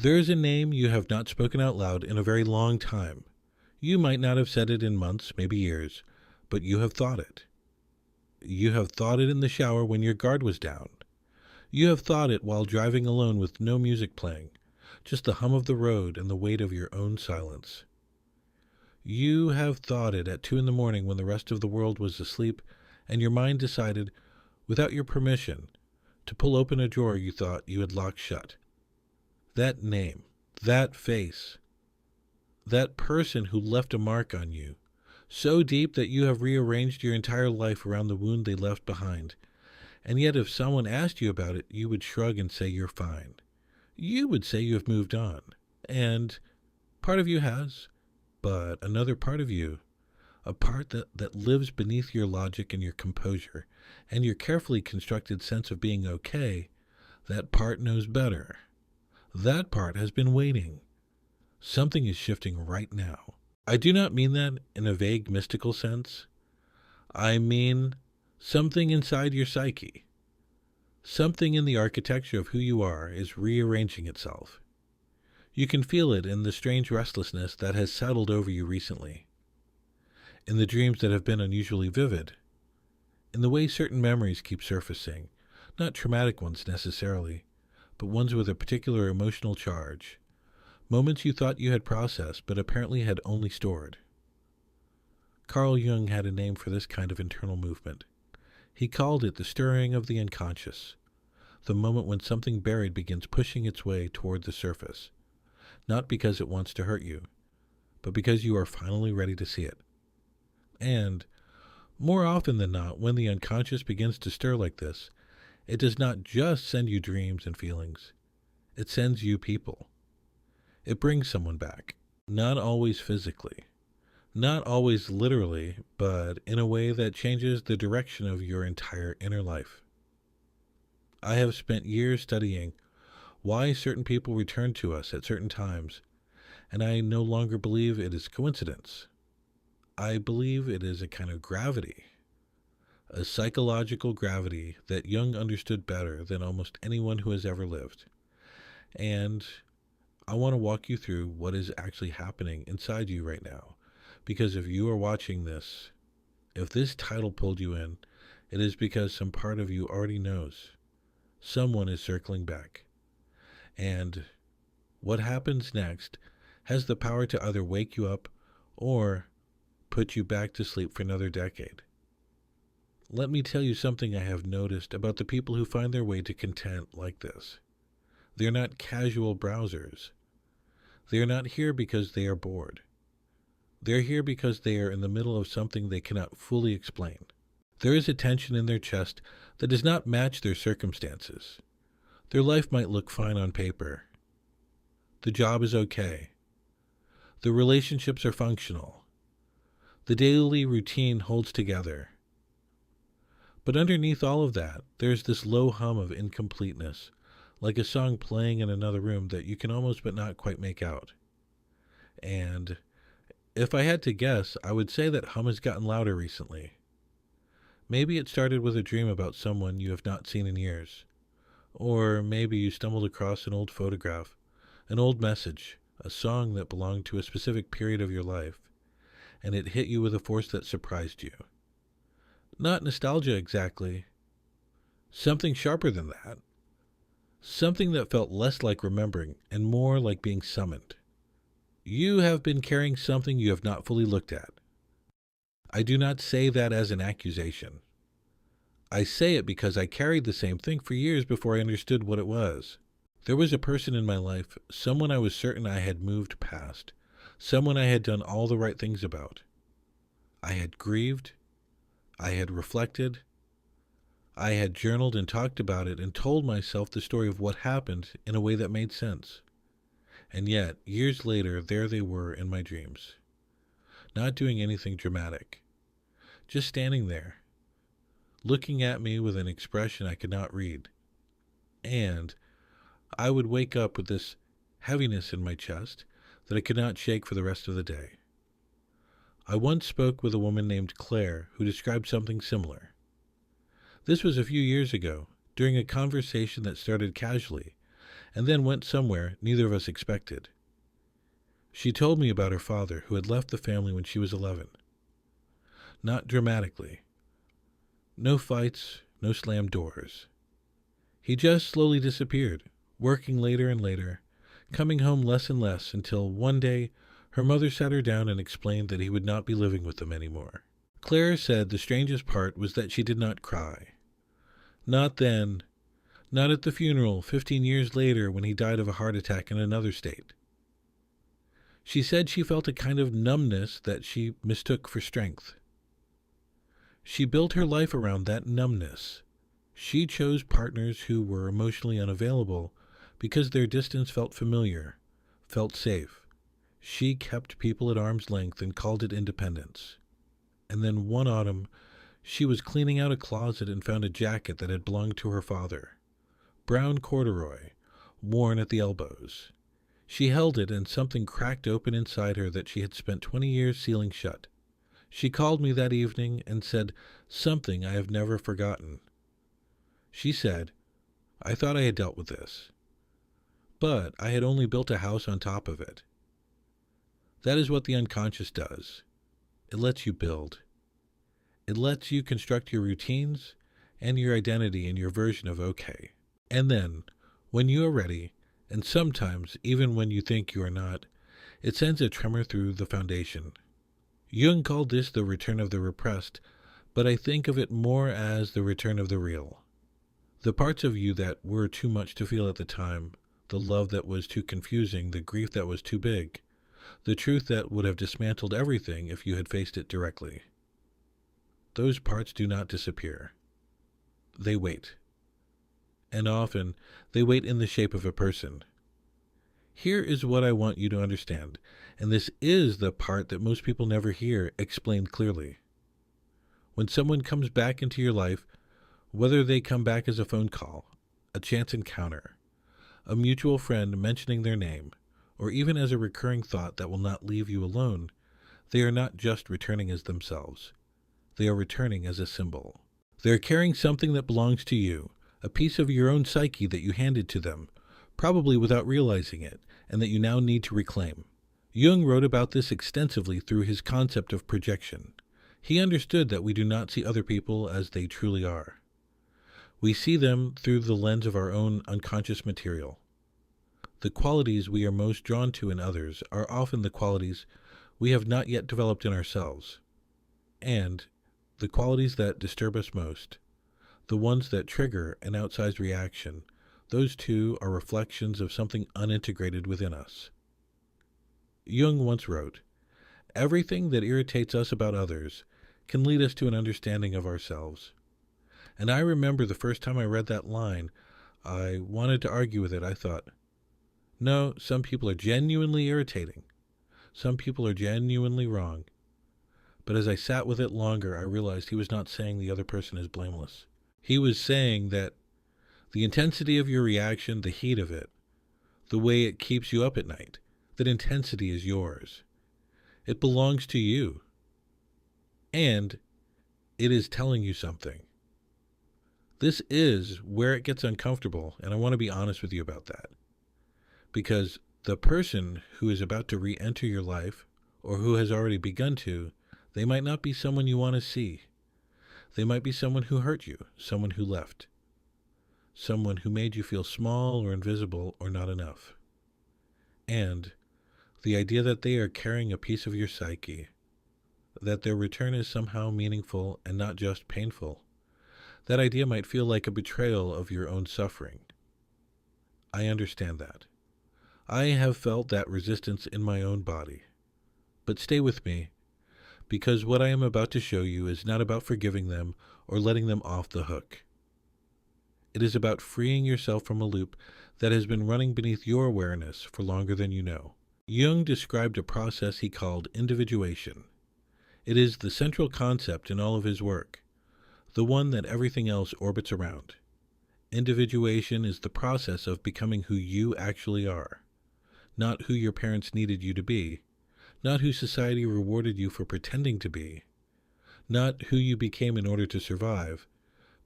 There is a name you have not spoken out loud in a very long time. You might not have said it in months, maybe years, but you have thought it. You have thought it in the shower when your guard was down. You have thought it while driving alone with no music playing, just the hum of the road and the weight of your own silence. You have thought it at 2 in the morning when the rest of the world was asleep and your mind decided, without your permission, to pull open a drawer you thought you had locked shut. That name, that face, that person who left a mark on you, so deep that you have rearranged your entire life around the wound they left behind. And yet if someone asked you about it, you would shrug and say you're fine. You would say you have moved on. And part of you has, but another part of you, a part that lives beneath your logic and your composure and your carefully constructed sense of being okay, that part knows better. That part has been waiting. Something is shifting right now. I do not mean that in a vague mystical sense. I mean something inside your psyche. Something in the architecture of who you are is rearranging itself. You can feel it in the strange restlessness that has settled over you recently, in the dreams that have been unusually vivid, in the way certain memories keep surfacing, not traumatic ones necessarily, but ones with a particular emotional charge, moments you thought you had processed but apparently had only stored. Carl Jung had a name for this kind of internal movement. He called it the stirring of the unconscious, the moment when something buried begins pushing its way toward the surface, not because it wants to hurt you, but because you are finally ready to see it. And, more often than not, when the unconscious begins to stir like this, it does not just send you dreams and feelings. It sends you people. It brings someone back, not always physically, not always literally, but in a way that changes the direction of your entire inner life. I have spent years studying why certain people return to us at certain times, and I no longer believe it is coincidence. I believe it is a kind of gravity, a psychological gravity that Jung understood better than almost anyone who has ever lived. And I want to walk you through what is actually happening inside you right now, because if you are watching this, if this title pulled you in, it is because some part of you already knows. Someone is circling back. And what happens next has the power to either wake you up or put you back to sleep for another decade. Let me tell you something I have noticed about the people who find their way to content like this. They are not casual browsers. They are not here because they are bored. They are here because they are in the middle of something they cannot fully explain. There is a tension in their chest that does not match their circumstances. Their life might look fine on paper. The job is okay. The relationships are functional. The daily routine holds together. But underneath all of that, there's this low hum of incompleteness, like a song playing in another room that you can almost but not quite make out. And if I had to guess, I would say that hum has gotten louder recently. Maybe it started with a dream about someone you have not seen in years. Or maybe you stumbled across an old photograph, an old message, a song that belonged to a specific period of your life, and it hit you with a force that surprised you. Not nostalgia exactly. Something sharper than that. Something that felt less like remembering and more like being summoned. You have been carrying something you have not fully looked at. I do not say that as an accusation. I say it because I carried the same thing for years before I understood what it was. There was a person in my life, someone I was certain I had moved past, someone I had done all the right things about. I had grieved. I had reflected. I had journaled and talked about it and told myself the story of what happened in a way that made sense. And yet, years later, there they were in my dreams. Not doing anything dramatic. Just standing there, looking at me with an expression I could not read. And I would wake up with this heaviness in my chest that I could not shake for the rest of the day. I once spoke with a woman named Claire who described something similar. This was a few years ago, during a conversation that started casually, and then went somewhere neither of us expected. She told me about her father, who had left the family when she was 11. Not dramatically. No fights, no slammed doors. He just slowly disappeared, working later and later, coming home less and less, until one day her mother sat her down and explained that he would not be living with them anymore. Claire said the strangest part was that she did not cry. Not then, not at the funeral 15 years later when he died of a heart attack in another state. She said she felt a kind of numbness that she mistook for strength. She built her life around that numbness. She chose partners who were emotionally unavailable because their distance felt familiar, felt safe. She kept people at arm's length and called it independence. And then one autumn, she was cleaning out a closet and found a jacket that had belonged to her father. Brown corduroy, worn at the elbows. She held it and something cracked open inside her that she had spent 20 years sealing shut. She called me that evening and said something I have never forgotten. She said, "I thought I had dealt with this, but I had only built a house on top of it." That is what the unconscious does. It lets you build. It lets you construct your routines and your identity and your version of okay. And then, when you are ready, and sometimes even when you think you are not, it sends a tremor through the foundation. Jung called this the return of the repressed, but I think of it more as the return of the real. The parts of you that were too much to feel at the time, the love that was too confusing, the grief that was too big, the truth that would have dismantled everything if you had faced it directly. Those parts do not disappear. They wait. And often, they wait in the shape of a person. Here is what I want you to understand, and this is the part that most people never hear explained clearly. When someone comes back into your life, whether they come back as a phone call, a chance encounter, a mutual friend mentioning their name, or even as a recurring thought that will not leave you alone, they are not just returning as themselves. They are returning as a symbol. They are carrying something that belongs to you, a piece of your own psyche that you handed to them, probably without realizing it, and that you now need to reclaim. Jung wrote about this extensively through his concept of projection. He understood that we do not see other people as they truly are. We see them through the lens of our own unconscious material. The qualities we are most drawn to in others are often the qualities we have not yet developed in ourselves. And the qualities that disturb us most, the ones that trigger an outsized reaction, those two are reflections of something unintegrated within us. Jung once wrote, "Everything that irritates us about others can lead us to an understanding of ourselves." And I remember the first time I read that line, I wanted to argue with it. I thought, no, some people are genuinely irritating. Some people are genuinely wrong. But as I sat with it longer, I realized he was not saying the other person is blameless. He was saying that the intensity of your reaction, the heat of it, the way it keeps you up at night, that intensity is yours. It belongs to you. And it is telling you something. This is where it gets uncomfortable, and I want to be honest with you about that. Because the person who is about to re-enter your life, or who has already begun to, they might not be someone you want to see. They might be someone who hurt you, someone who left, someone who made you feel small or invisible or not enough. And the idea that they are carrying a piece of your psyche, that their return is somehow meaningful and not just painful, that idea might feel like a betrayal of your own suffering. I understand that. I have felt that resistance in my own body. But stay with me, because what I am about to show you is not about forgiving them or letting them off the hook. It is about freeing yourself from a loop that has been running beneath your awareness for longer than you know. Jung described a process he called individuation. It is the central concept in all of his work, the one that everything else orbits around. Individuation is the process of becoming who you actually are, not who your parents needed you to be, not who society rewarded you for pretending to be, not who you became in order to survive,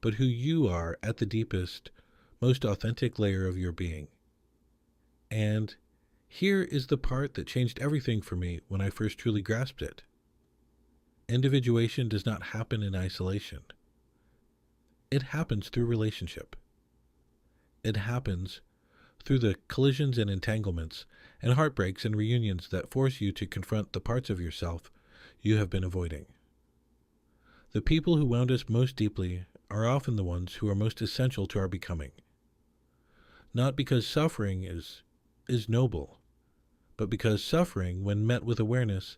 but who you are at the deepest, most authentic layer of your being. And here is the part that changed everything for me when I first truly grasped it. Individuation does not happen in isolation. It happens through relationship. It happens through the collisions and entanglements and heartbreaks and reunions that force you to confront the parts of yourself you have been avoiding. The people who wound us most deeply are often the ones who are most essential to our becoming. Not because suffering is noble, but because suffering, when met with awareness,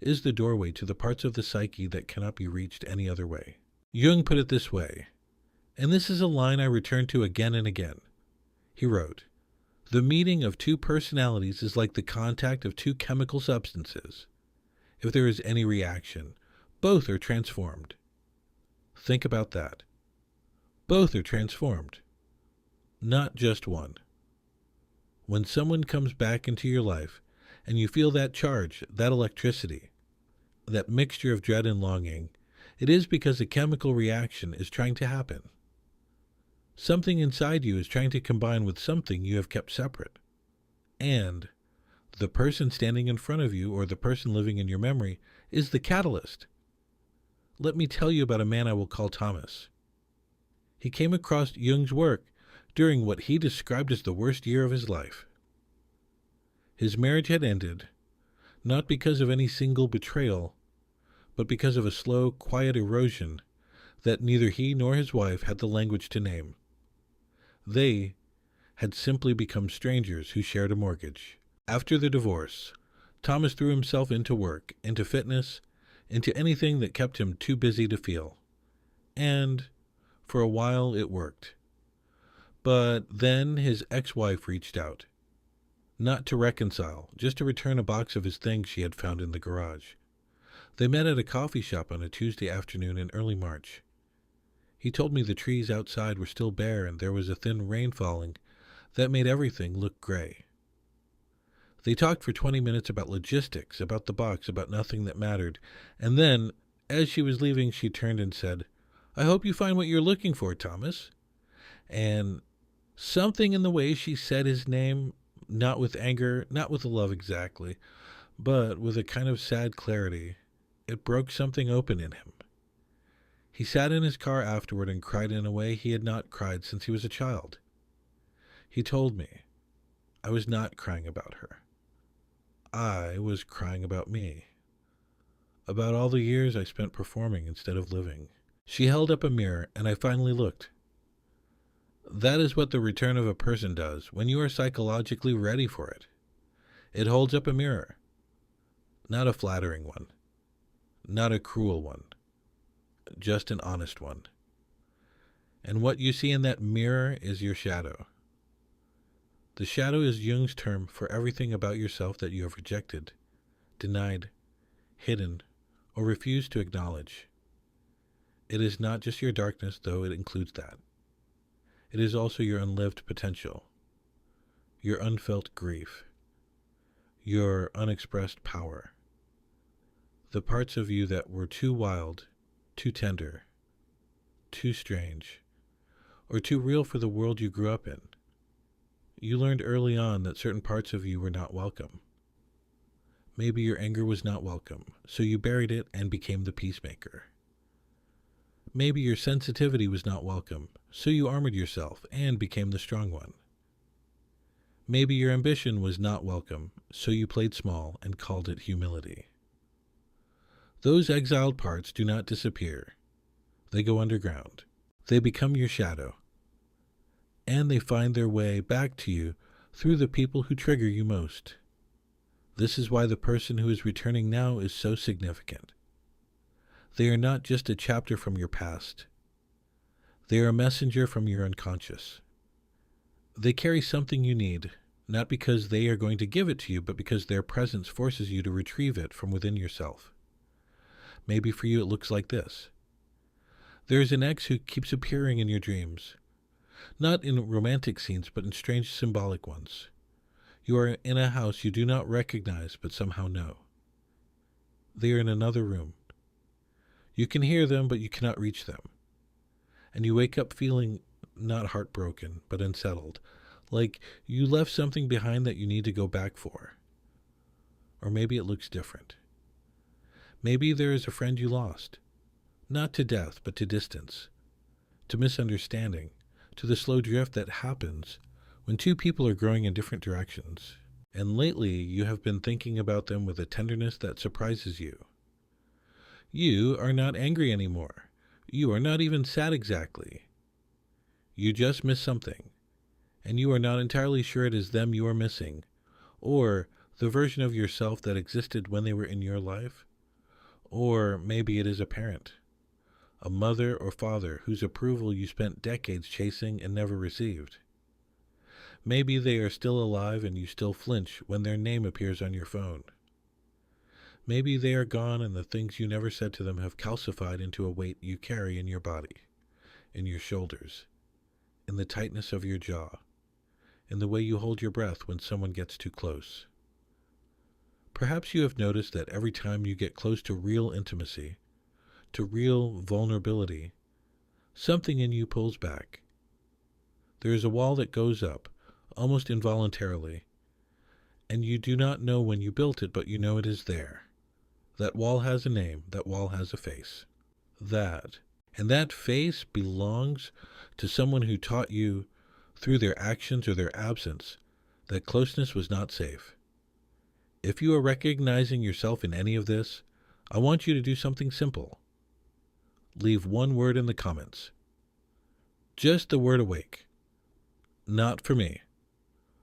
is the doorway to the parts of the psyche that cannot be reached any other way. Jung put it this way, and this is a line I return to again and again. He wrote, "The meeting of two personalities is like the contact of two chemical substances. If there is any reaction, both are transformed." Think about that. Both are transformed, not just one. When someone comes back into your life and you feel that charge, that electricity, that mixture of dread and longing, it is because a chemical reaction is trying to happen. Something inside you is trying to combine with something you have kept separate. And the person standing in front of you, or the person living in your memory, is the catalyst. Let me tell you about a man I will call Thomas. He came across Jung's work during what he described as the worst year of his life. His marriage had ended, not because of any single betrayal, but because of a slow, quiet erosion that neither he nor his wife had the language to name. They had simply become strangers who shared a mortgage. After the divorce, Thomas threw himself into work, into fitness, into anything that kept him too busy to feel. And for a while it worked. But then his ex-wife reached out. Not to reconcile, just to return a box of his things she had found in the garage. They met at a coffee shop on a Tuesday afternoon in early March. He told me the trees outside were still bare and there was a thin rain falling that made everything look gray. They talked for 20 minutes about logistics, about the box, about nothing that mattered, and then, as she was leaving, she turned and said, "I hope you find what you're looking for, Thomas." And something in the way she said his name, not with anger, not with love exactly, but with a kind of sad clarity, it broke something open in him. He sat in his car afterward and cried in a way he had not cried since he was a child. He told me, "I was not crying about her. I was crying about me. About all the years I spent performing instead of living." She held up a mirror, and I finally looked. That is what the return of a person does when you are psychologically ready for it. It holds up a mirror. Not a flattering one. Not a cruel one. Just an honest one. And what you see in that mirror is your shadow. The shadow is Jung's term for everything about yourself that you have rejected, denied, hidden, or refused to acknowledge. It is not just your darkness, though it includes that. It is also your unlived potential, your unfelt grief, your unexpressed power, the parts of you that were too wild, too tender, too strange, or too real for the world you grew up in. You learned early on that certain parts of you were not welcome. Maybe your anger was not welcome, so you buried it and became the peacemaker. Maybe your sensitivity was not welcome, so you armored yourself and became the strong one. Maybe your ambition was not welcome, so you played small and called it humility. Those exiled parts do not disappear. They go underground. They become your shadow. And they find their way back to you through the people who trigger you most. This is why the person who is returning now is so significant. They are not just a chapter from your past. They are a messenger from your unconscious. They carry something you need, not because they are going to give it to you, but because their presence forces you to retrieve it from within yourself. Maybe for you it looks like this. There is an ex who keeps appearing in your dreams, not in romantic scenes, but in strange symbolic ones. You are in a house you do not recognize, but somehow know. They are in another room. You can hear them, but you cannot reach them. And you wake up feeling not heartbroken, but unsettled, Like you left something behind that you need to go back for. Or maybe it looks different. Maybe there is a friend you lost, not to death, but to distance, to misunderstanding, to the slow drift that happens when two people are growing in different directions. And lately, you have been thinking about them with a tenderness that surprises you. You are not angry anymore. You are not even sad exactly. You just miss something, and you are not entirely sure it is them you are missing, or the version of yourself that existed when they were in your life. Or maybe it is a parent, a mother or father whose approval you spent decades chasing and never received. Maybe they are still alive and you still flinch when their name appears on your phone. Maybe they are gone and the things you never said to them have calcified into a weight you carry in your body, in your shoulders, in the tightness of your jaw, in the way you hold your breath when someone gets too close. Perhaps you have noticed that every time you get close to real intimacy, to real vulnerability, something in you pulls back. There is a wall that goes up, almost involuntarily, and you do not know when you built it, but you know it is there. That wall has a name, that wall has a face. And that face belongs to someone who taught you, through their actions or their absence, that closeness was not safe. If you are recognizing yourself in any of this, I want you to do something simple. Leave one word in the comments. Just the word awake. Not for me.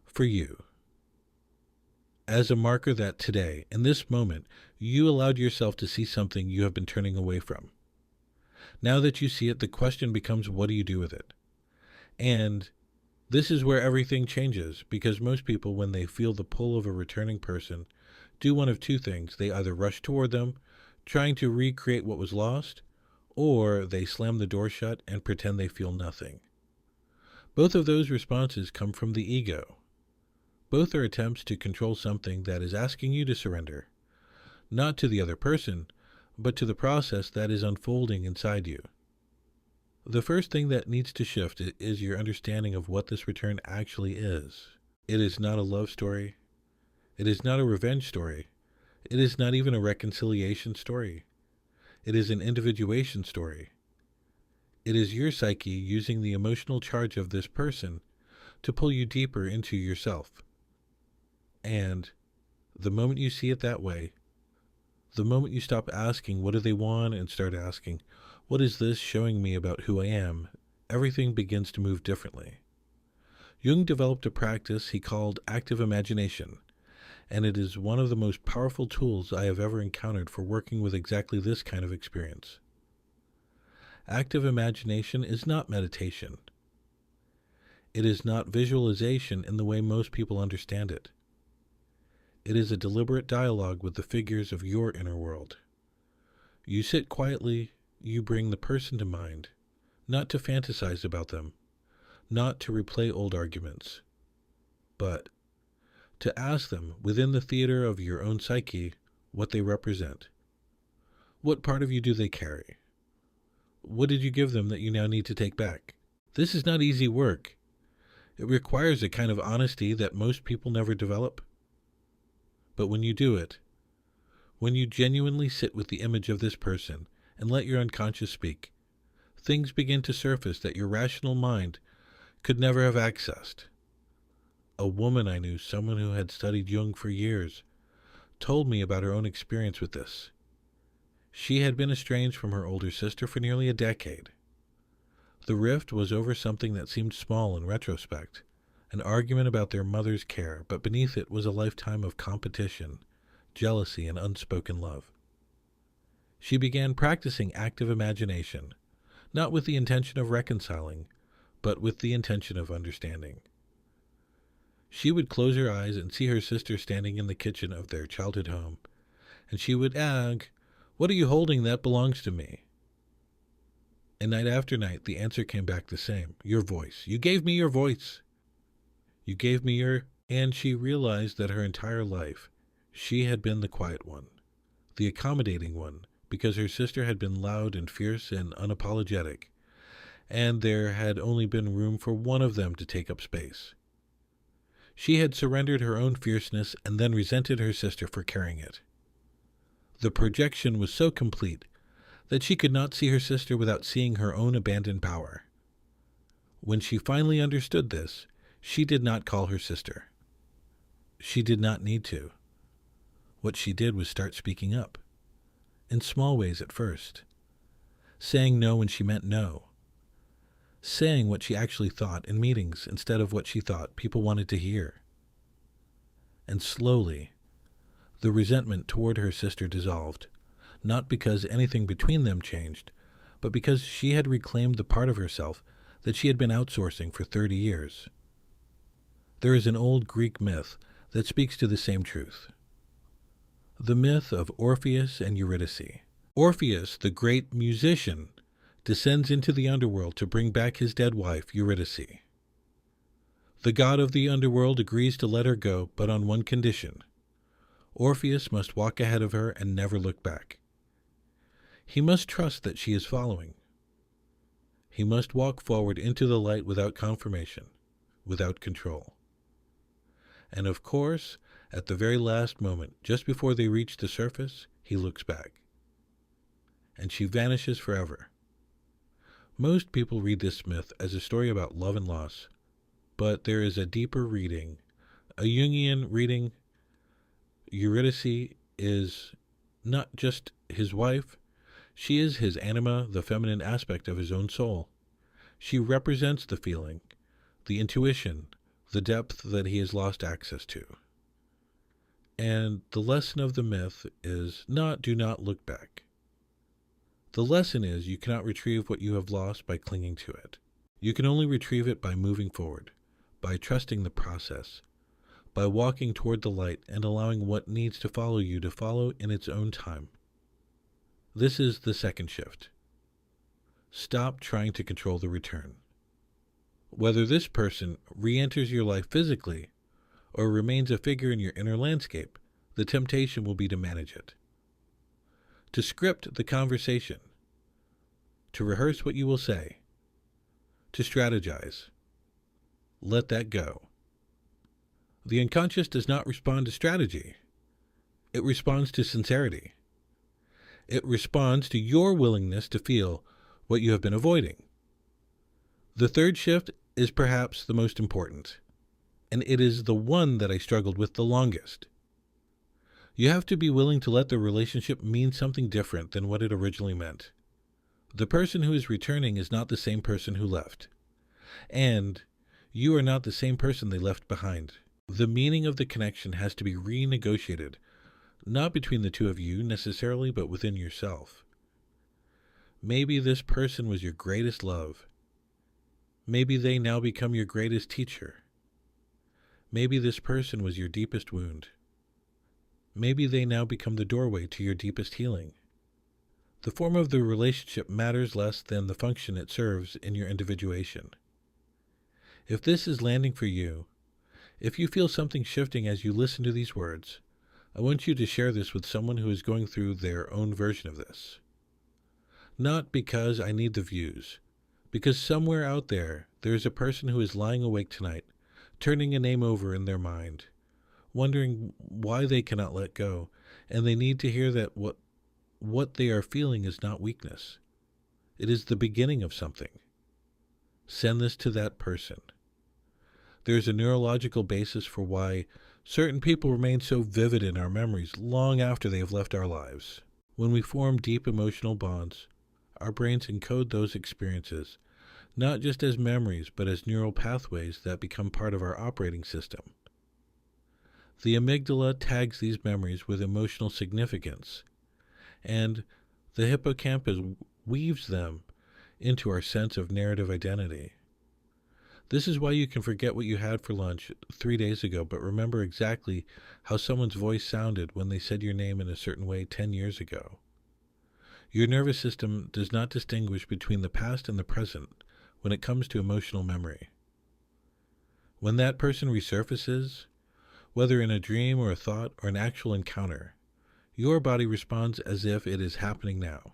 For you. As a marker that today, in this moment, you allowed yourself to see something you have been turning away from. Now that you see it, the question becomes, what do you do with it? And this is where everything changes, because most people, when they feel the pull of a returning person, do one of two things. They either rush toward them, trying to recreate what was lost, or they slam the door shut and pretend they feel nothing. Both of those responses come from the ego. Both are attempts to control something that is asking you to surrender, not to the other person, but to the process that is unfolding inside you. The first thing that needs to shift is your understanding of what this return actually is. It is not a love story. It is not a revenge story. It is not even a reconciliation story. It is an individuation story. It is your psyche using the emotional charge of this person to pull you deeper into yourself. And the moment you see it that way, the moment you stop asking, what do they want, and start asking, what is this showing me about who I am, everything begins to move differently. Jung developed a practice he called active imagination, and it is one of the most powerful tools I have ever encountered for working with exactly this kind of experience. Active imagination is not meditation. It is not visualization in the way most people understand it. It is a deliberate dialogue with the figures of your inner world. You sit quietly, you bring the person to mind, not to fantasize about them, not to replay old arguments, but to ask them, within the theater of your own psyche, what they represent. What part of you do they carry? What did you give them that you now need to take back? This is not easy work. It requires a kind of honesty that most people never develop. But when you do it, when you genuinely sit with the image of this person and let your unconscious speak, things begin to surface that your rational mind could never have accessed. A woman I knew, someone who had studied Jung for years, told me about her own experience with this. She had been estranged from her older sister for nearly a decade. The rift was over something that seemed small in retrospect, an argument about their mother's care, but beneath it was a lifetime of competition, jealousy, and unspoken love. She began practicing active imagination, not with the intention of reconciling, but with the intention of understanding. She would close her eyes and see her sister standing in the kitchen of their childhood home, and she would ask, "What are you holding that belongs to me?" And night after night, the answer came back the same. "Your voice. You gave me your voice. You gave me your..." And she realized that her entire life, she had been the quiet one, the accommodating one, because her sister had been loud and fierce and unapologetic, and there had only been room for one of them to take up space. She had surrendered her own fierceness and then resented her sister for carrying it. The projection was so complete that she could not see her sister without seeing her own abandoned power. When she finally understood this, she did not call her sister. She did not need to. What she did was start speaking up, in small ways at first, saying no when she meant no, saying what she actually thought in meetings instead of what she thought people wanted to hear. And slowly, the resentment toward her sister dissolved, not because anything between them changed, but because she had reclaimed the part of herself that she had been outsourcing for 30 years. There is an old Greek myth that speaks to the same truth. The myth of Orpheus and Eurydice. Orpheus, the great musician, descends into the underworld to bring back his dead wife, Eurydice. The god of the underworld agrees to let her go, but on one condition. Orpheus must walk ahead of her and never look back. He must trust that she is following. He must walk forward into the light without confirmation, without control. And of course, at the very last moment, just before they reach the surface, he looks back. And she vanishes forever. Most people read this myth as a story about love and loss, but there is a deeper reading, a Jungian reading. Eurydice is not just his wife, she is his anima, the feminine aspect of his own soul. She represents the feeling, the intuition, the depth that he has lost access to. And the lesson of the myth is do not look back. The lesson is you cannot retrieve what you have lost by clinging to it. You can only retrieve it by moving forward, by trusting the process, by walking toward the light and allowing what needs to follow you to follow in its own time. This is the second shift. Stop trying to control the return. Whether this person re-enters your life physically or remains a figure in your inner landscape, the temptation will be to manage it. To script the conversation, to rehearse what you will say, to strategize. Let that go. The unconscious does not respond to strategy. It responds to sincerity. It responds to your willingness to feel what you have been avoiding. The third shift is perhaps the most important, and it is the one that I struggled with the longest. You have to be willing to let the relationship mean something different than what it originally meant. The person who is returning is not the same person who left, and you are not the same person they left behind. The meaning of the connection has to be renegotiated, not between the two of you necessarily, but within yourself. Maybe this person was your greatest love. Maybe they now become your greatest teacher. Maybe this person was your deepest wound. Maybe they now become the doorway to your deepest healing. The form of the relationship matters less than the function it serves in your individuation. If this is landing for you, if you feel something shifting as you listen to these words, I want you to share this with someone who is going through their own version of this. Not because I need the views, because somewhere out there is a person who is lying awake tonight, turning a name over in their mind, wondering why they cannot let go, and they need to hear that what they are feeling is not weakness. It is the beginning of something. Send this to that person. There is a neurological basis for why certain people remain so vivid in our memories long after they have left our lives. When we form deep emotional bonds, our brains encode those experiences, not just as memories, but as neural pathways that become part of our operating system. The amygdala tags these memories with emotional significance, and the hippocampus weaves them into our sense of narrative identity. This is why you can forget what you had for lunch 3 days ago, but remember exactly how someone's voice sounded when they said your name in a certain way 10 years ago. Your nervous system does not distinguish between the past and the present when it comes to emotional memory. When that person resurfaces, whether in a dream or a thought or an actual encounter, your body responds as if it is happening now.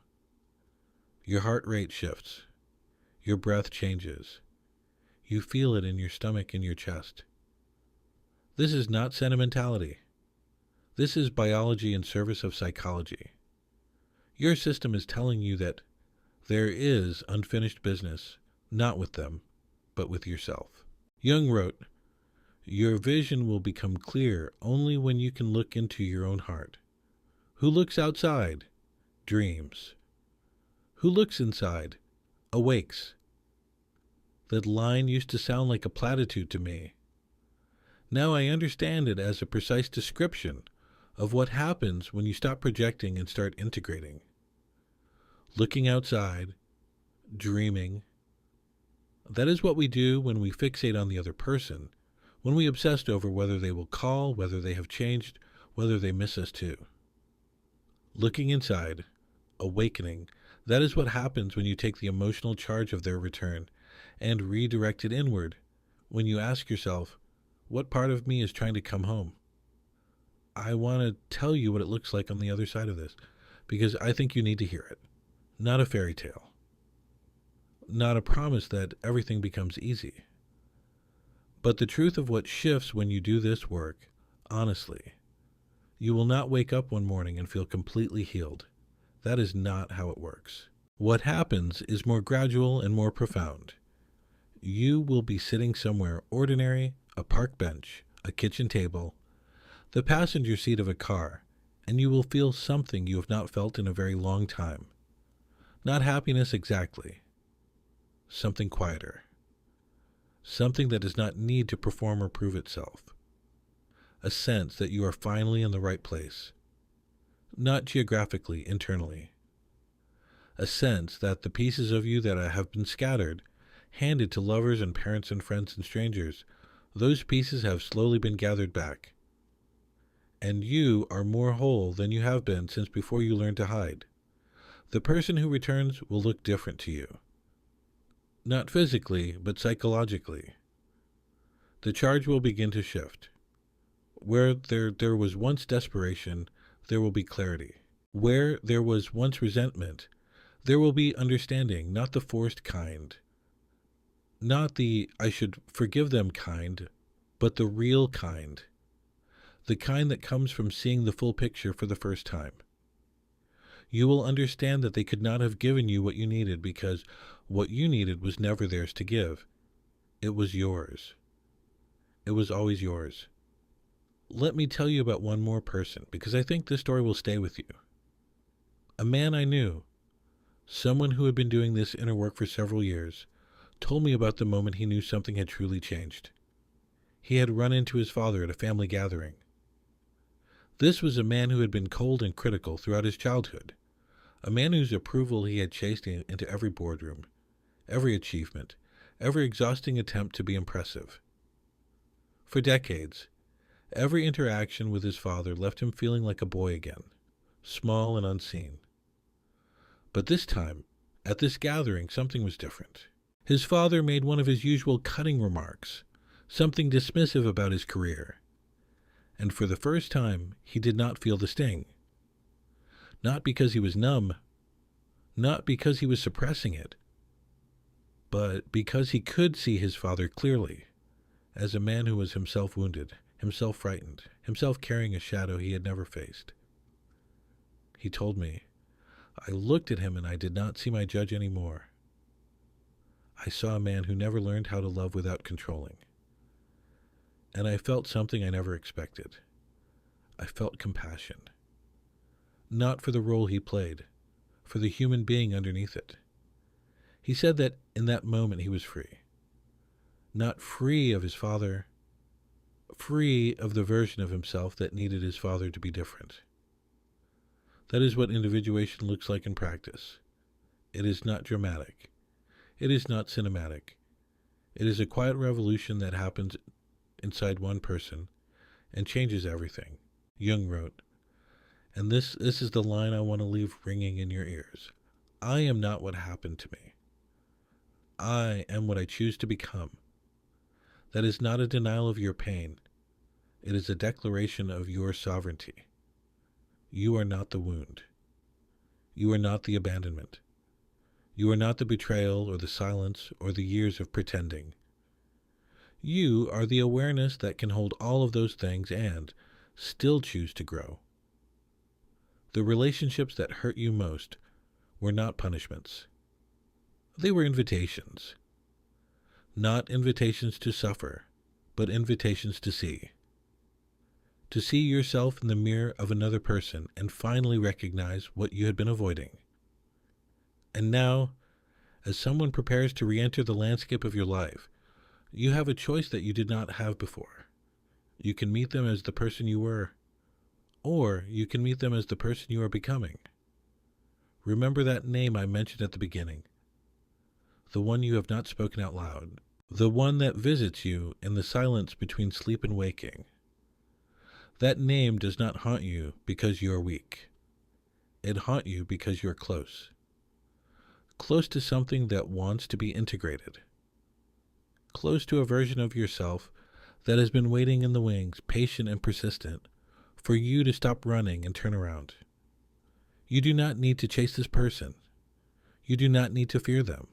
Your heart rate shifts. Your breath changes. You feel it in your stomach and your chest. This is not sentimentality. This is biology in service of psychology. Your system is telling you that there is unfinished business, not with them, but with yourself. Jung wrote, "Your vision will become clear only when you can look into your own heart. Who looks outside dreams. Who looks inside awakes." That line used to sound like a platitude to me. Now I understand it as a precise description of what happens when you stop projecting and start integrating. Looking outside, dreaming. That is what we do when we fixate on the other person, when we obsess over whether they will call, whether they have changed, whether they miss us too. Looking inside, awakening, that is what happens when you take the emotional charge of their return and redirect it inward, when you ask yourself, what part of me is trying to come home? I want to tell you what it looks like on the other side of this, because I think you need to hear it. Not a fairy tale. Not a promise that everything becomes easy. But the truth of what shifts when you do this work, honestly, you will not wake up one morning and feel completely healed. That is not how it works. What happens is more gradual and more profound. You will be sitting somewhere ordinary, a park bench, a kitchen table, the passenger seat of a car, and you will feel something you have not felt in a very long time. Not happiness exactly. Something quieter. Something that does not need to perform or prove itself. A sense that you are finally in the right place. Not geographically, internally. A sense that the pieces of you that have been scattered, handed to lovers and parents and friends and strangers, those pieces have slowly been gathered back. And you are more whole than you have been since before you learned to hide. The person who returns will look different to you. Not physically, but psychologically. The charge will begin to shift. Where there was once desperation, there will be clarity. Where there was once resentment, there will be understanding, not the forced kind. Not the I should forgive them kind, but the real kind. The kind that comes from seeing the full picture for the first time. You will understand that they could not have given you what you needed because what you needed was never theirs to give. It was yours. It was always yours. Let me tell you about one more person, because I think this story will stay with you. A man I knew, someone who had been doing this inner work for several years, told me about the moment he knew something had truly changed. He had run into his father at a family gathering. This was a man who had been cold and critical throughout his childhood, a man whose approval he had chased into every boardroom, every achievement, every exhausting attempt to be impressive. For decades, every interaction with his father left him feeling like a boy again, small and unseen. But this time, at this gathering, something was different. His father made one of his usual cutting remarks, something dismissive about his career. And for the first time, he did not feel the sting. Not because he was numb, not because he was suppressing it, but because he could see his father clearly, as a man who was himself wounded, himself frightened, himself carrying a shadow he had never faced. He told me, I looked at him and I did not see my judge anymore. I saw a man who never learned how to love without controlling. And I felt something I never expected. I felt compassion. Not for the role he played, for the human being underneath it. He said that in that moment he was free. Not free of his father, free of the version of himself that needed his father to be different. That is what individuation looks like in practice. It is not dramatic. It is not cinematic. It is a quiet revolution that happens inside one person and changes everything. Jung wrote, and this is the line I want to leave ringing in your ears. I am not what happened to me. I am what I choose to become. That is not a denial of your pain. It is a declaration of your sovereignty. You are not the wound. You are not the abandonment. You are not the betrayal or the silence or the years of pretending. You are the awareness that can hold all of those things and still choose to grow. The relationships that hurt you most were not punishments. They were invitations. Not invitations to suffer, but invitations to see. To see yourself in the mirror of another person and finally recognize what you had been avoiding. And now, as someone prepares to re-enter the landscape of your life, you have a choice that you did not have before. You can meet them as the person you were, or you can meet them as the person you are becoming. Remember that name I mentioned at the beginning, the one you have not spoken out loud, the one that visits you in the silence between sleep and waking. That name does not haunt you because you are weak. It haunts you because you are close. Close to something that wants to be integrated. Close to a version of yourself that has been waiting in the wings, patient and persistent, for you to stop running and turn around. You do not need to chase this person. You do not need to fear them.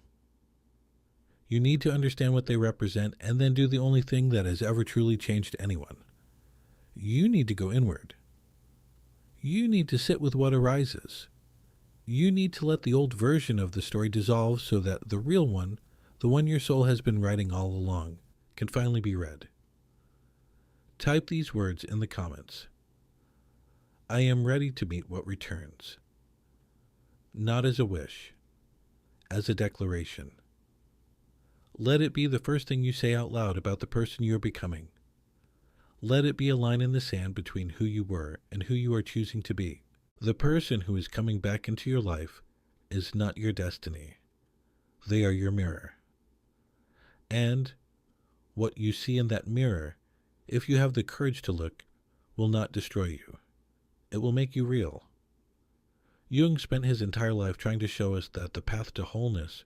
You need to understand what they represent and then do the only thing that has ever truly changed anyone. You need to go inward. You need to sit with what arises. You need to let the old version of the story dissolve so that the real one, the one your soul has been writing all along, can finally be read. Type these words in the comments. I am ready to meet what returns. Not as a wish, as a declaration. Let it be the first thing you say out loud about the person you are becoming. Let it be a line in the sand between who you were and who you are choosing to be. The person who is coming back into your life is not your destiny. They are your mirror. And what you see in that mirror, if you have the courage to look, will not destroy you. It will make you real. Jung spent his entire life trying to show us that the path to wholeness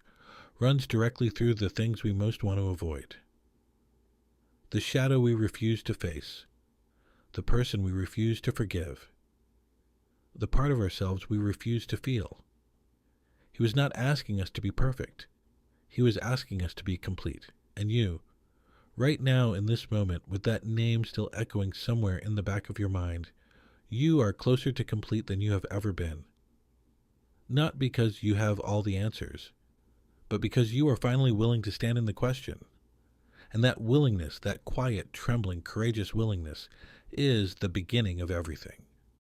runs directly through the things we most want to avoid. The shadow we refuse to face, the person we refuse to forgive, the part of ourselves we refuse to feel. He was not asking us to be perfect. He was asking us to be complete. And you, right now in this moment, with that name still echoing somewhere in the back of your mind, you are closer to complete than you have ever been. Not because you have all the answers, but because you are finally willing to stand in the question. And that willingness, that quiet, trembling, courageous willingness, is the beginning of everything.